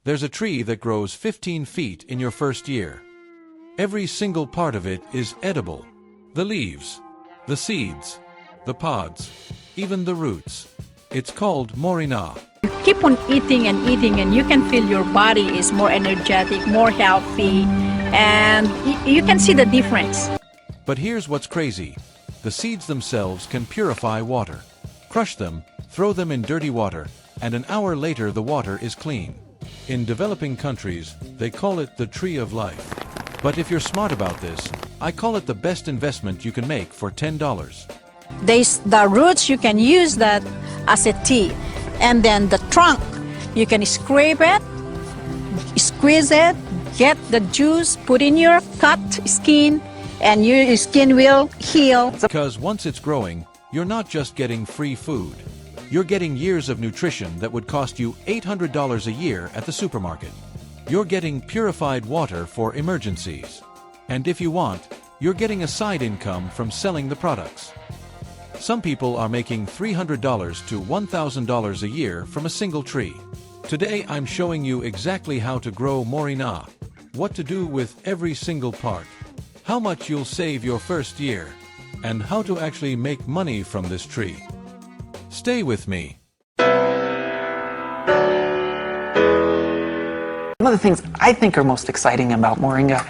There's a tree that grows 15 feet in your first year. Every single part of it is edible. The leaves, the seeds, the pods, even the roots. It's called Moringa. You keep on eating and you can feel your body is more energetic, more healthy, and you can see the difference. But here's what's crazy. The seeds themselves can purify water. Crush them, throw them in dirty water, and an hour later the water is clean. In developing countries, they call it the tree of life. But if you're smart about this, I call it the best investment you can make for $10. The roots, you can use that as a tea. And then the trunk, you can scrape it, squeeze it, get the juice, put in your cut skin, and your skin will heal. Because once it's growing, you're not just getting free food. You're getting years of nutrition that would cost you $800 a year at the supermarket. You're getting purified water for emergencies. And if you want, you're getting a side income from selling the products. Some people are making $300 to $1,000 a year from a single tree. Today I'm showing you exactly how to grow Moringa, what to do with every single part, how much you'll save your first year, and how to actually make money from this tree. Stay with me. One of the things I think are most exciting about Moringa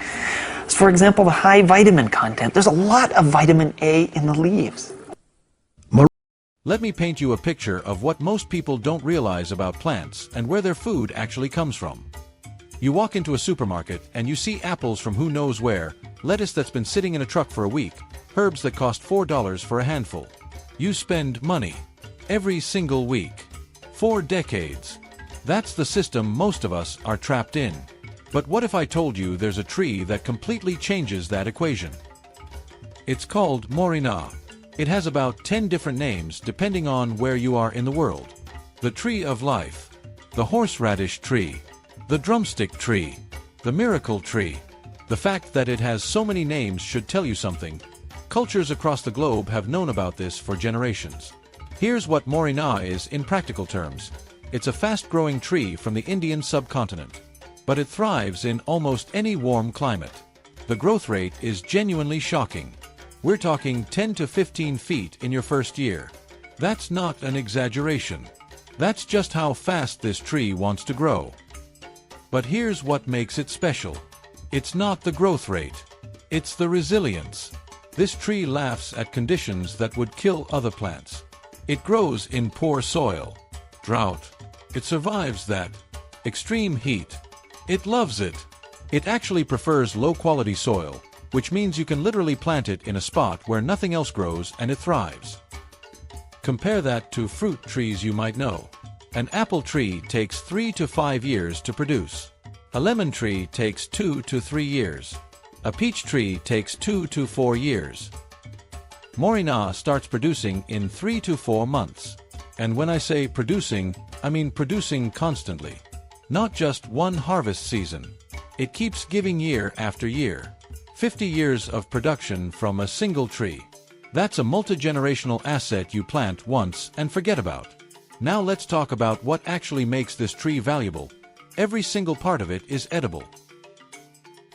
is, for example, the high vitamin content. There's a lot of vitamin A in the leaves. Let me paint you a picture of what most people don't realize about plants and where their food actually comes from. You walk into a supermarket and you see apples from who knows where, lettuce that's been sitting in a truck for a week, herbs that cost $4 for a handful. You spend money every single week. 4 decades. That's the system most of us are trapped in. But what if I told you there's a tree that completely changes that equation? It's called Moringa. It has about 10 different names depending on where you are in the world. The tree of life, the horseradish tree, the drumstick tree, the miracle tree. The fact that it has so many names should tell you something. Cultures across the globe have known about this for generations. Here's what Moringa is in practical terms. It's a fast-growing tree from the Indian subcontinent, but it thrives in almost any warm climate. The growth rate is genuinely shocking. We're talking 10 to 15 feet in your first year. That's not an exaggeration. That's just how fast this tree wants to grow. But here's what makes it special. It's not the growth rate. It's the resilience. This tree laughs at conditions that would kill other plants. It grows in poor soil, drought. It survives that. Extreme heat. It loves it. It actually prefers low-quality soil, which means you can literally plant it in a spot where nothing else grows and it thrives. Compare that to fruit trees you might know. An apple tree takes 3 to 5 years to produce. A lemon tree takes 2 to 3 years. A peach tree takes 2 to 4 years. Moringa starts producing in 3 to 4 months. And when I say producing, I mean producing constantly. Not just one harvest season. It keeps giving year after year. 50 years of production from a single tree. That's a multi-generational asset you plant once and forget about. Now let's talk about what actually makes this tree valuable. Every single part of it is edible.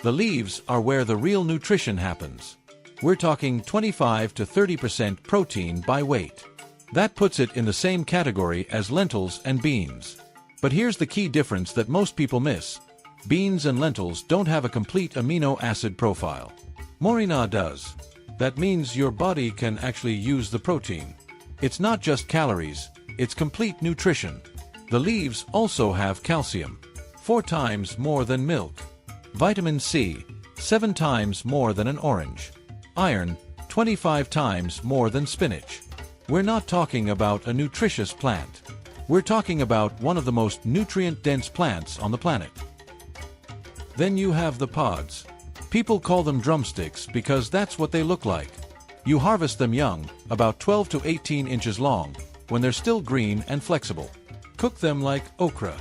The leaves are where the real nutrition happens. We're talking 25 to 30% protein by weight. That puts it in the same category as lentils and beans. But here's the key difference that most people miss. Beans and lentils don't have a complete amino acid profile. Moringa does. That means your body can actually use the protein. It's not just calories, it's complete nutrition. The leaves also have calcium, 4 times more than milk. Vitamin C, 7 times more than an orange. Iron, 25 times more than spinach. We're not talking about a nutritious plant. We're talking about one of the most nutrient-dense plants on the planet. Then you have the pods. People call them drumsticks because that's what they look like. You harvest them young, about 12 to 18 inches long, when they're still green and flexible. Cook them like okra.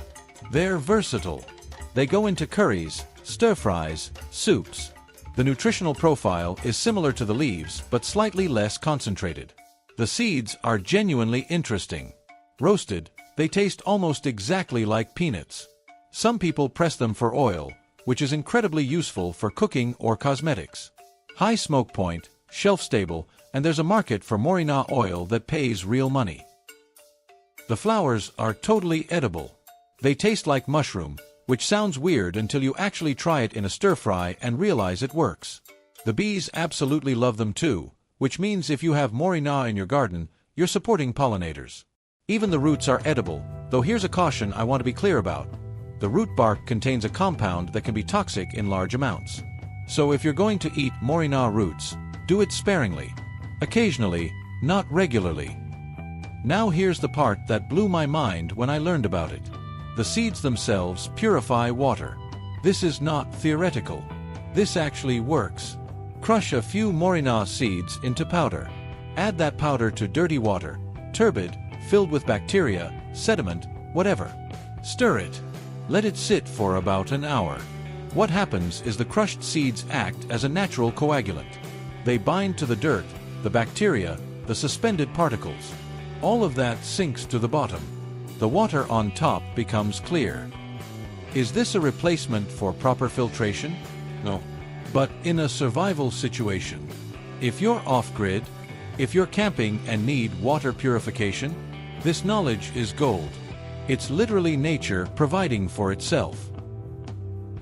They're versatile. They go into curries, stir-fries, soups. The nutritional profile is similar to the leaves but slightly less concentrated. The seeds are genuinely interesting. Roasted, they taste almost exactly like peanuts. Some people press them for oil, which is incredibly useful for cooking or cosmetics. High smoke point, shelf-stable, and there's a market for Moringa oil that pays real money. The flowers are totally edible. They taste like mushroom, which sounds weird until you actually try it in a stir-fry and realize it works. The bees absolutely love them too, which means if you have Moringa in your garden, you're supporting pollinators. Even the roots are edible, though here's a caution I want to be clear about. The root bark contains a compound that can be toxic in large amounts. So if you're going to eat Moringa roots, do it sparingly. Occasionally, not regularly. Now here's the part that blew my mind when I learned about it. The seeds themselves purify water. This is not theoretical. This actually works. Crush a few Moringa seeds into powder. Add that powder to dirty water, turbid, filled with bacteria, sediment, whatever. Stir it. Let it sit for about an hour. What happens is the crushed seeds act as a natural coagulant. They bind to the dirt, the bacteria, the suspended particles. All of that sinks to the bottom. The water on top becomes clear. Is this a replacement for proper filtration? No. But in a survival situation, if you're off-grid, if you're camping and need water purification, this knowledge is gold. It's literally nature providing for itself.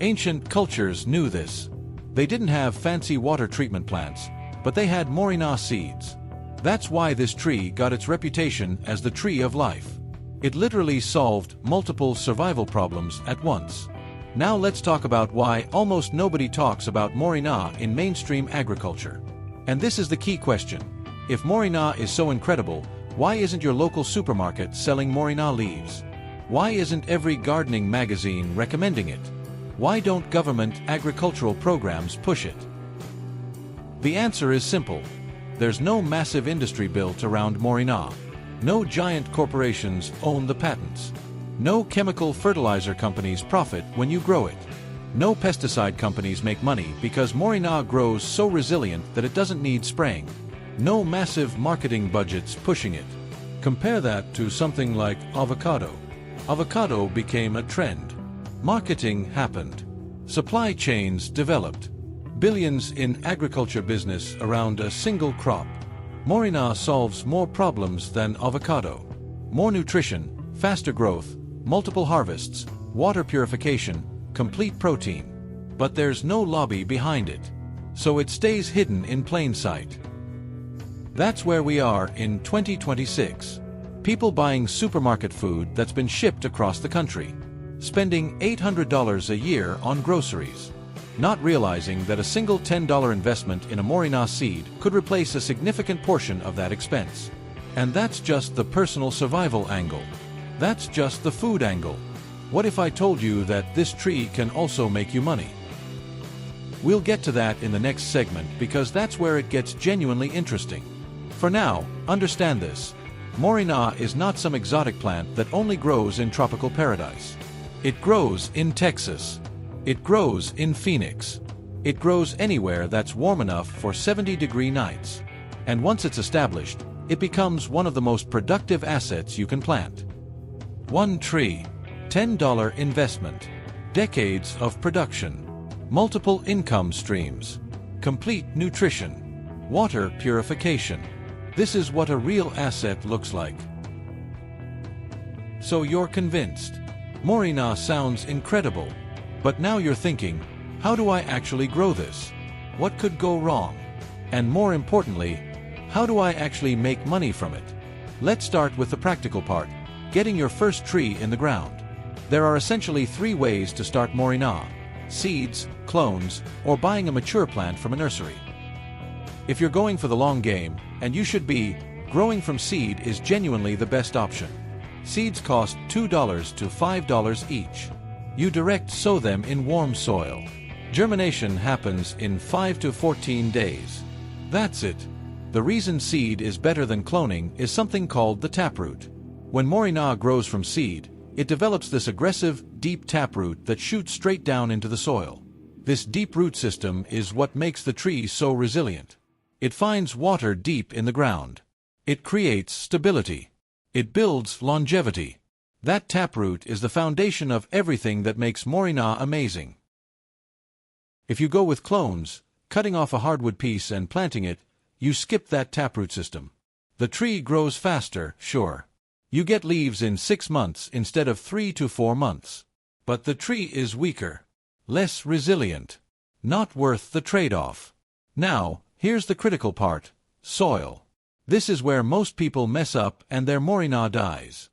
Ancient cultures knew this. They didn't have fancy water treatment plants, but they had Moringa seeds. That's why this tree got its reputation as the tree of life. It literally solved multiple survival problems at once. Now let's talk about why almost nobody talks about Moringa in mainstream agriculture. And this is the key question. If Moringa is so incredible, why isn't your local supermarket selling Moringa leaves? Why isn't every gardening magazine recommending it? Why don't government agricultural programs push it? The answer is simple. There's no massive industry built around Moringa. No giant corporations own the patents. No chemical fertilizer companies profit when you grow it. No pesticide companies make money because Moringa grows so resilient that it doesn't need spraying. No massive marketing budgets pushing it. Compare that to something like avocado. Avocado became a trend. Marketing happened. Supply chains developed. Billions in agriculture business around a single crop. Moringa solves more problems than avocado. More nutrition, faster growth, multiple harvests, water purification, complete protein. But there's no lobby behind it. So it stays hidden in plain sight. That's where we are in 2026. People buying supermarket food that's been shipped across the country. Spending $800 a year on groceries. Not realizing that a single $10 investment in a Moringa seed could replace a significant portion of that expense. And that's just the personal survival angle. That's just the food angle. What if I told you that this tree can also make you money? We'll get to that in the next segment because that's where it gets genuinely interesting. For now, understand this. Moringa is not some exotic plant that only grows in tropical paradise. It grows in Texas. It grows in Phoenix. It grows anywhere that's warm enough for 70-degree nights. And once it's established, it becomes one of the most productive assets you can plant. One tree, $10 investment, decades of production, multiple income streams, complete nutrition, water purification. This is what a real asset looks like. So you're convinced. Moringa sounds incredible. But now you're thinking, how do I actually grow this? What could go wrong? And more importantly, how do I actually make money from it? Let's start with the practical part, getting your first tree in the ground. There are essentially 3 ways to start Moringa: seeds, clones, or buying a mature plant from a nursery. If you're going for the long game, and you should be, growing from seed is genuinely the best option. Seeds cost $2 to $5 each. You direct sow them in warm soil. Germination happens in 5 to 14 days. That's it. The reason seed is better than cloning is something called the taproot. When Moringa grows from seed, it develops this aggressive, deep taproot that shoots straight down into the soil. This deep root system is what makes the tree so resilient. It finds water deep in the ground. It creates stability. It builds longevity. That taproot is the foundation of everything that makes Moringa amazing. If you go with clones, cutting off a hardwood piece and planting it, you skip that taproot system. The tree grows faster, sure. You get leaves in 6 months instead of 3 to 4 months. But the tree is weaker, less resilient. Not worth the trade-off. Now, here's the critical part: soil. This is where most people mess up and their Moringa dies.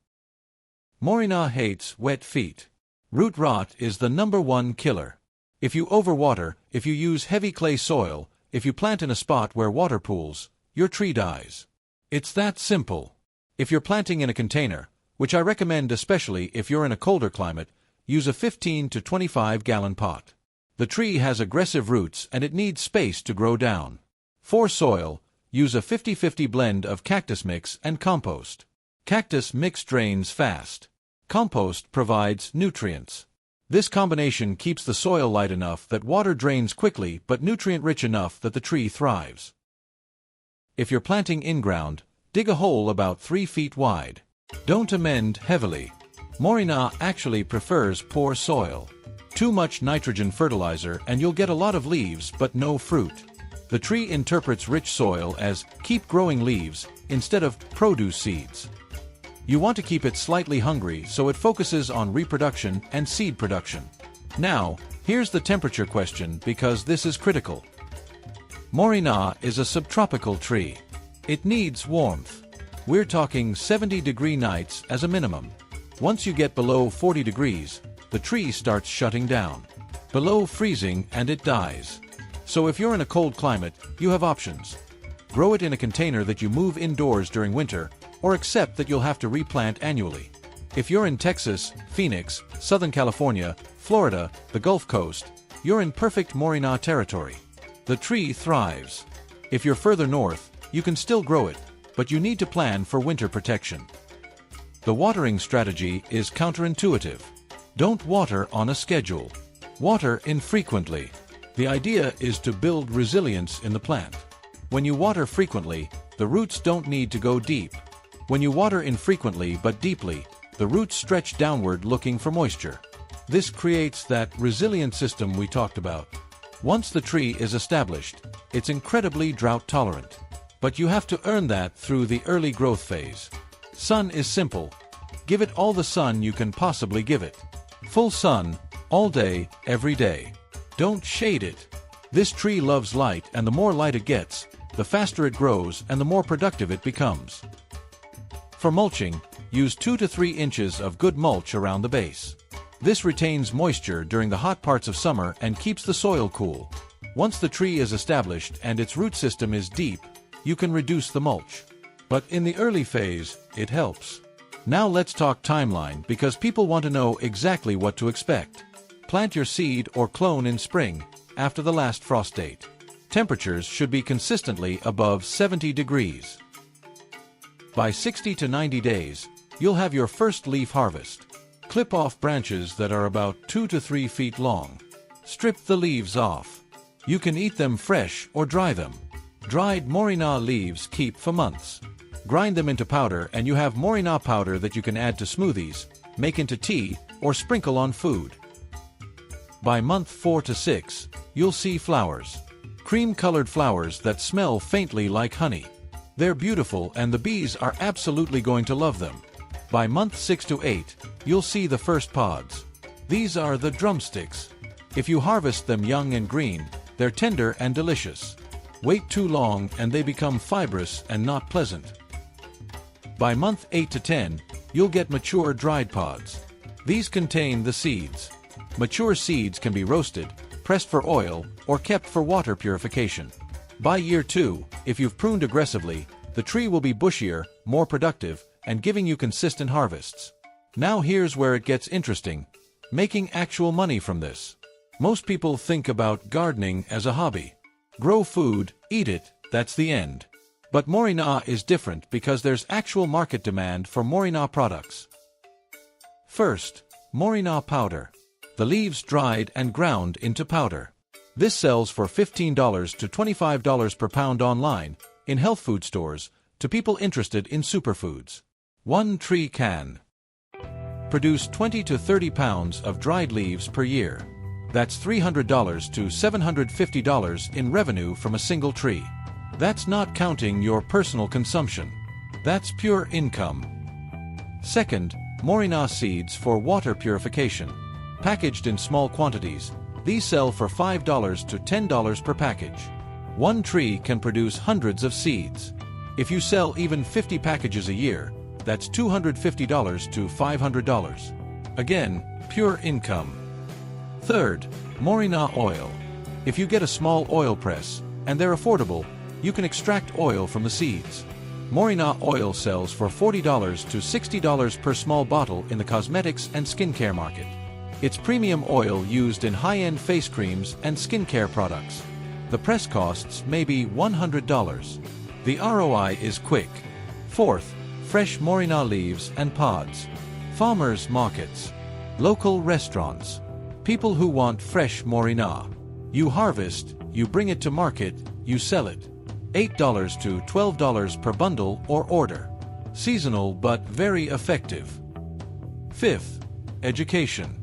Moringa hates wet feet. Root rot is the #1 killer. If you overwater, if you use heavy clay soil, if you plant in a spot where water pools, your tree dies. It's that simple. If you're planting in a container, which I recommend especially if you're in a colder climate, use a 15 to 25-gallon pot. The tree has aggressive roots and it needs space to grow down. For soil, use a 50-50 blend of cactus mix and compost. Cactus mix drains fast. Compost provides nutrients. This combination keeps the soil light enough that water drains quickly but nutrient-rich enough that the tree thrives. If you're planting in-ground, dig a hole about 3 feet wide. Don't amend heavily. Moringa actually prefers poor soil. Too much nitrogen fertilizer and you'll get a lot of leaves but no fruit. The tree interprets rich soil as keep growing leaves instead of produce seeds. You want to keep it slightly hungry so it focuses on reproduction and seed production. Now, here's the temperature question because this is critical. Moringa is a subtropical tree. It needs warmth. We're talking 70-degree nights as a minimum. Once you get below 40 degrees, the tree starts shutting down. Below freezing and it dies. So if you're in a cold climate, you have options. Grow it in a container that you move indoors during winter, or accept that you'll have to replant annually. If you're in Texas, Phoenix, Southern California, Florida, the Gulf Coast, you're in perfect Moringa territory. The tree thrives. If you're further north, you can still grow it, but you need to plan for winter protection. The watering strategy is counterintuitive. Don't water on a schedule. Water infrequently. The idea is to build resilience in the plant. When you water frequently, the roots don't need to go deep. When you water infrequently but deeply, the roots stretch downward looking for moisture. This creates that resilient system we talked about. Once the tree is established, it's incredibly drought tolerant. But you have to earn that through the early growth phase. Sun is simple. Give it all the sun you can possibly give it. Full sun, all day, every day. Don't shade it. This tree loves light, and the more light it gets, the faster it grows and the more productive it becomes. For mulching, use 2 to 3 inches of good mulch around the base. This retains moisture during the hot parts of summer and keeps the soil cool. Once the tree is established and its root system is deep, you can reduce the mulch. But in the early phase, it helps. Now let's talk timeline because people want to know exactly what to expect. Plant your seed or clone in spring, after the last frost date. Temperatures should be consistently above 70 degrees. By 60 to 90 days, you'll have your first leaf harvest. Clip off branches that are about 2 to 3 feet long. Strip the leaves off. You can eat them fresh or dry them. Dried Moringa leaves keep for months. Grind them into powder and you have Moringa powder that you can add to smoothies, make into tea, or sprinkle on food. By month 4 to 6, you'll see flowers. Cream-colored flowers that smell faintly like honey. They're beautiful and the bees are absolutely going to love them. By month 6 to 8, you'll see the first pods. These are the drumsticks. If you harvest them young and green, they're tender and delicious. Wait too long and they become fibrous and not pleasant. By month 8 to 10, you'll get mature dried pods. These contain the seeds. Mature seeds can be roasted, pressed for oil, or kept for water purification. By year 2, if you've pruned aggressively, the tree will be bushier, more productive, and giving you consistent harvests. Now here's where it gets interesting. Making actual money from this. Most people think about gardening as a hobby. Grow food, eat it, that's the end. But Moringa is different because there's actual market demand for Moringa products. First, Moringa powder. The leaves dried and ground into powder. This sells for $15 to $25 per pound online, in health food stores, to people interested in superfoods. 1 tree can. produce 20 to 30 pounds of dried leaves per year. That's $300 to $750 in revenue from a single tree. That's not counting your personal consumption. That's pure income. Second, Moringa seeds for water purification. Packaged in small quantities, these sell for $5 to $10 per package. One tree can produce hundreds of seeds. If you sell even 50 packages a year, that's $250 to $500. Again, pure income. Third, Moringa oil. If you get a small oil press, and they're affordable, you can extract oil from the seeds. Moringa oil sells for $40 to $60 per small bottle in the cosmetics and skincare market. It's premium oil used in high-end face creams and skincare products. The press costs maybe $100. The ROI is quick. Fourth, fresh Moringa leaves and pods. Farmers markets. Local restaurants. People who want fresh Moringa. You harvest, you bring it to market, you sell it. $8 to $12 per bundle or order. Seasonal but very effective. Fifth, education.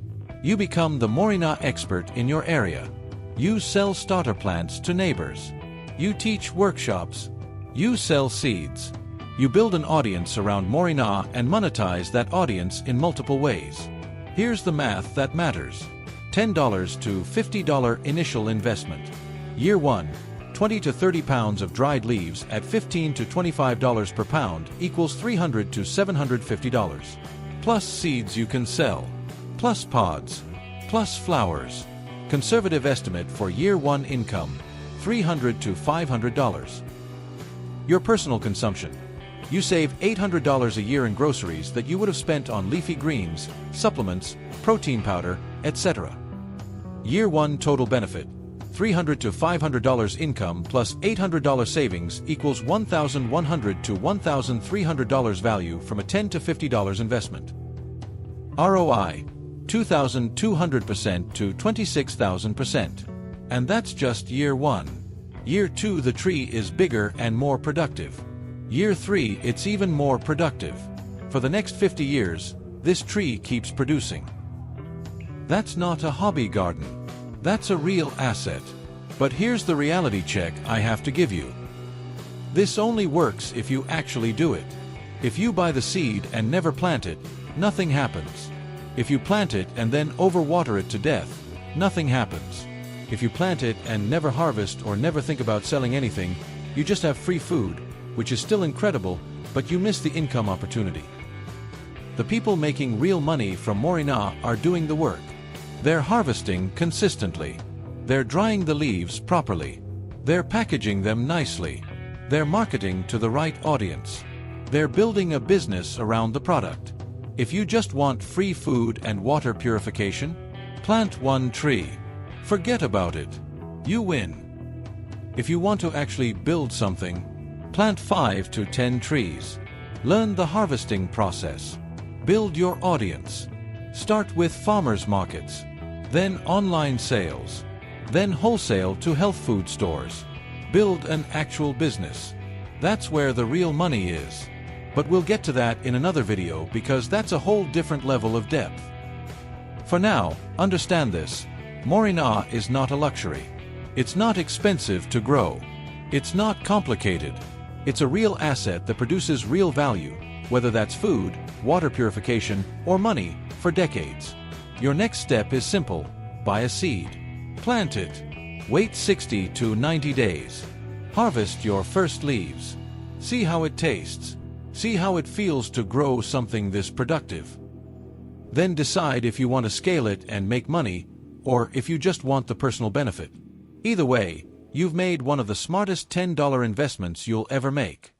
You become the Moringa expert in your area. You sell starter plants to neighbors. You teach workshops. You sell seeds. You build an audience around Moringa and monetize that audience in multiple ways. Here's the math that matters. $10 to $50 initial investment. Year 1, 20 to 30 pounds of dried leaves at $15 to $25 per pound equals $300 to $750. Plus seeds you can sell. Plus pods. Plus flowers. Conservative estimate for year 1 income, $300 to $500. Your personal consumption. You save $800 a year in groceries that you would have spent on leafy greens, supplements, protein powder, etc. Year 1 total benefit, $300 to $500 income plus $800 savings equals $1,100 to $1,300 value from a $10 to $50 investment. ROI, 2,200% to 26,000%. And that's just year 1. Year 2 the tree is bigger and more productive. Year 3 it's even more productive. For the next 50 years, this tree keeps producing. That's not a hobby garden. That's a real asset. But here's the reality check I have to give you. This only works if you actually do it. If you buy the seed and never plant it, nothing happens. If you plant it and then overwater it to death, nothing happens. If you plant it and never harvest or never think about selling anything, you just have free food, which is still incredible, but you miss the income opportunity. The people making real money from Moringa are doing the work. They're harvesting consistently. They're drying the leaves properly. They're packaging them nicely. They're marketing to the right audience. They're building a business around the product. If you just want free food and water purification, plant one tree. Forget about it. You win. If you want to actually build something, plant 5 to 10 trees. Learn the harvesting process. Build your audience. Start with farmers markets, then online sales, then wholesale to health food stores. Build an actual business. That's where the real money is. But we'll get to that in another video because that's a whole different level of depth. For now, understand this. Moringa is not a luxury. It's not expensive to grow. It's not complicated. It's a real asset that produces real value, whether that's food, water purification, or money, for decades. Your next step is simple. Buy a seed. Plant it. Wait 60 to 90 days. Harvest your first leaves. See how it tastes. See how it feels to grow something this productive. Then decide if you want to scale it and make money, or if you just want the personal benefit. Either way, you've made one of the smartest $10 investments you'll ever make.